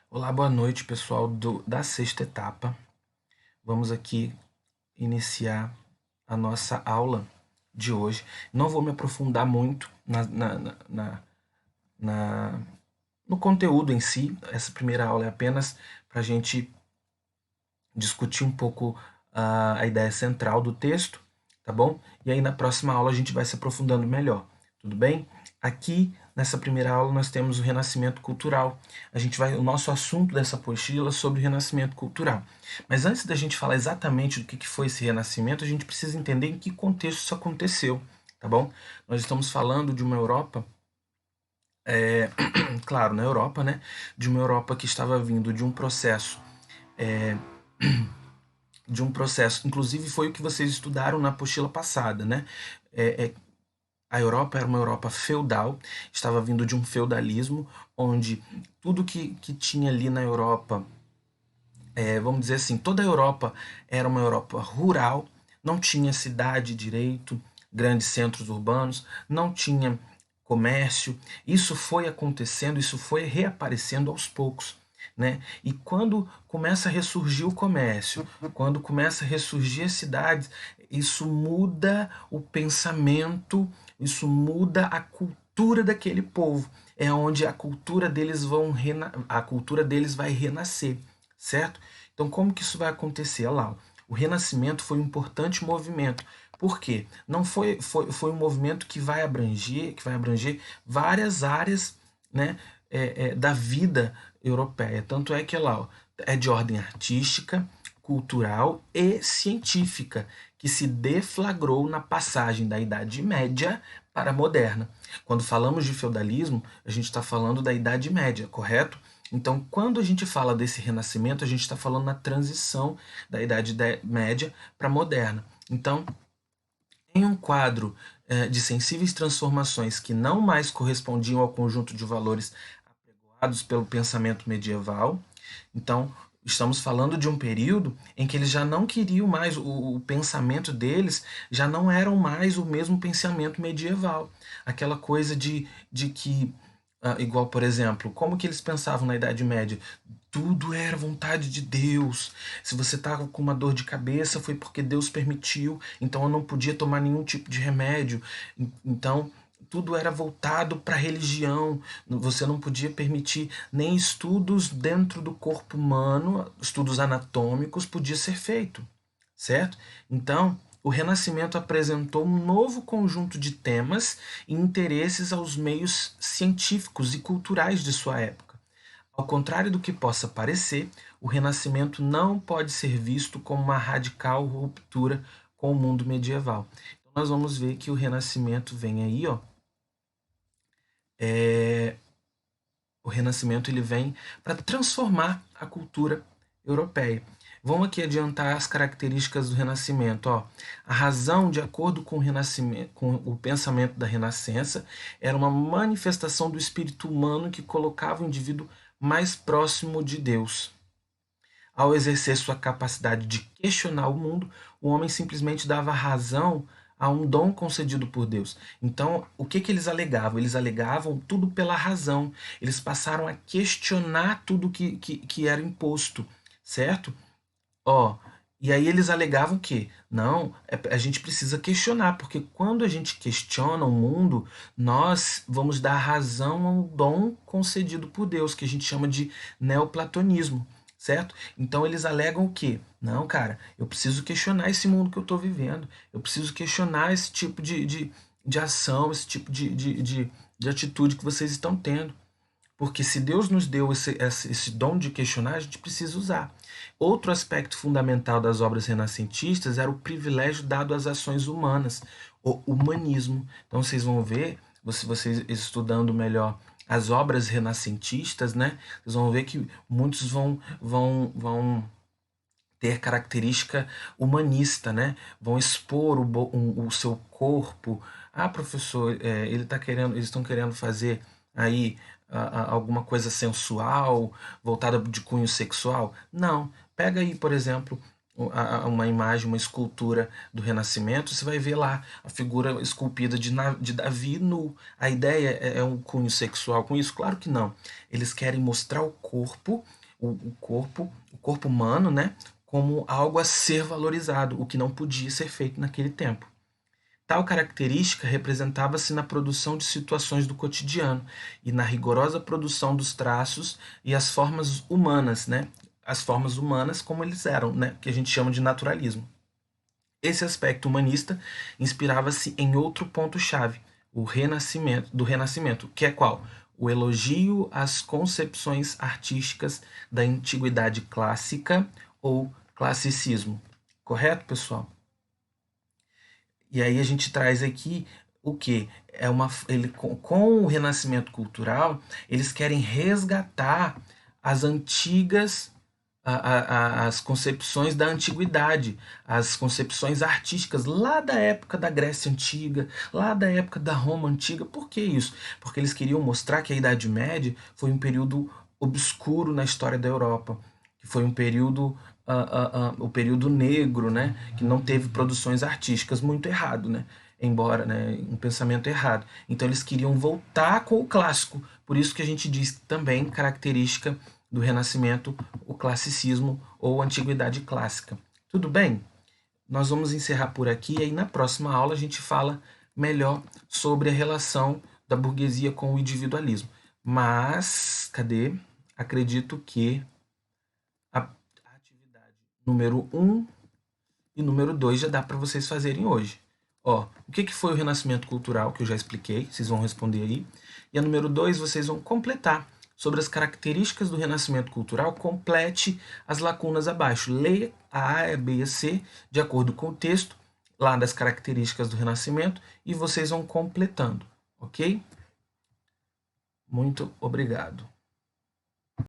Olá, boa noite, pessoal da sexta etapa. Vamos aqui iniciar a nossa aula de hoje. Não vou me aprofundar muito na- no conteúdo em si. Essa primeira aula é apenas para a gente discutir um pouco a ideia central do texto, tá bom? E aí na próxima aula a gente vai se aprofundando melhor, tudo bem? Aqui nessa primeira aula nós temos o renascimento cultural. O nosso assunto dessa apostila é sobre o renascimento cultural. Mas antes da gente falar exatamente do que foi esse renascimento, a gente precisa entender em que contexto isso aconteceu, tá bom? Nós estamos falando de uma Europa, claro, na Europa, né? De uma Europa que estava vindo de um processo, inclusive foi o que vocês estudaram na apostila passada, né? É, é, a Europa era uma Europa feudal, estava vindo de um feudalismo onde tudo que tinha ali na Europa, vamos dizer assim, toda a Europa era uma Europa rural, não tinha cidade direito, grandes centros urbanos, não tinha comércio. Isso foi acontecendo, isso foi reaparecendo aos poucos. Né? E quando começa a ressurgir o comércio, quando começa a ressurgir as cidades, isso muda o pensamento, isso muda a cultura daquele povo. É onde a cultura deles vai renascer, certo? Então, como que isso vai acontecer? Olha lá, o Renascimento foi um importante movimento. Por quê? Não foi um movimento que vai abranger várias áreas, né, da vida europeia. Tanto é que lá, ó, é de ordem artística, cultural e científica, que se deflagrou na passagem da Idade Média para a Moderna. Quando falamos de feudalismo, a gente está falando da Idade Média, correto? Então, quando a gente fala desse renascimento, a gente está falando na transição da Idade Média para a Moderna. Então, em um quadro de sensíveis transformações que não mais correspondiam ao conjunto de valores apregoados pelo pensamento medieval, então estamos falando de um período em que eles já não queriam mais, o pensamento deles já não era mais o mesmo pensamento medieval. Aquela coisa de que igual, por exemplo, como que eles pensavam na Idade Média? Tudo era vontade de Deus. Se você estava com uma dor de cabeça, foi porque Deus permitiu. Então eu não podia tomar nenhum tipo de remédio. Então tudo era voltado para a religião. Você não podia permitir nem estudos dentro do corpo humano, estudos anatômicos, podia ser feito, certo? Então o Renascimento apresentou um novo conjunto de temas e interesses aos meios científicos e culturais de sua época. Ao contrário do que possa parecer, o Renascimento não pode ser visto como uma radical ruptura com o mundo medieval. Então nós vamos ver que o Renascimento vem aí, ó. É, o Renascimento ele vem para transformar a cultura europeia. Vamos aqui adiantar as características do Renascimento. Ó. A razão, de acordo com o Renascimento, com o pensamento da Renascença, era uma manifestação do espírito humano que colocava o indivíduo mais próximo de Deus. Ao exercer sua capacidade de questionar o mundo, o homem simplesmente dava razão a um dom concedido por Deus. Então, o que eles alegavam? Eles alegavam tudo pela razão. Eles passaram a questionar tudo que era imposto, certo? Ó, e aí eles alegavam que não, a gente precisa questionar, porque quando a gente questiona o mundo, nós vamos dar razão a um dom concedido por Deus, que a gente chama de neoplatonismo, certo? Então eles alegam o quê? Não, cara, eu preciso questionar esse mundo que eu estou vivendo, eu preciso questionar esse tipo de ação, esse tipo de atitude que vocês estão tendo. Porque se Deus nos deu esse dom de questionar, a gente precisa usar. Outro aspecto fundamental das obras renascentistas era o privilégio dado às ações humanas, o humanismo. Então vocês vão ver, vocês estudando melhor as obras renascentistas, né? Vocês vão ver que muitos vão ter característica humanista, né? Vão expor o seu corpo. Ah, professor, eles estão querendo fazer aí alguma coisa sensual, voltada de cunho sexual? Não. Pega aí, por exemplo, uma imagem, uma escultura do Renascimento, você vai ver lá a figura esculpida de Davi nu. A ideia é um cunho sexual com isso? Claro que não. Eles querem mostrar o corpo, o corpo humano, né, como algo a ser valorizado, o que não podia ser feito naquele tempo. Tal característica representava-se na produção de situações do cotidiano e na rigorosa produção dos traços e as formas humanas, né? As formas humanas como eles eram, né? Que a gente chama de naturalismo. Esse aspecto humanista inspirava-se em outro ponto-chave, o renascimento, do Renascimento, que é qual? O elogio às concepções artísticas da antiguidade clássica ou classicismo. Correto, pessoal? E aí a gente traz aqui o que? Com o renascimento cultural, eles querem resgatar as antigas as concepções da antiguidade, as concepções artísticas lá da época da Grécia Antiga, lá da época da Roma Antiga. Por que isso? Porque eles queriam mostrar que a Idade Média foi um período obscuro na história da Europa, que foi um período o período negro, né, que não teve produções artísticas, muito errado, né, embora, né, um pensamento errado. Então eles queriam voltar com o clássico, por isso que a gente diz também característica do Renascimento, o classicismo ou antiguidade clássica. Tudo bem? Nós vamos encerrar por aqui e aí na próxima aula a gente fala melhor sobre a relação da burguesia com o individualismo. Mas, cadê? Acredito que a atividade número 1 e número 2 já dá para vocês fazerem hoje. Ó, o que foi o Renascimento Cultural, que eu já expliquei, vocês vão responder aí. E a número 2 vocês vão completar sobre as características do Renascimento Cultural, complete as lacunas abaixo. Leia a A, B e C de acordo com o texto lá das características do Renascimento e vocês vão completando, ok? Muito obrigado.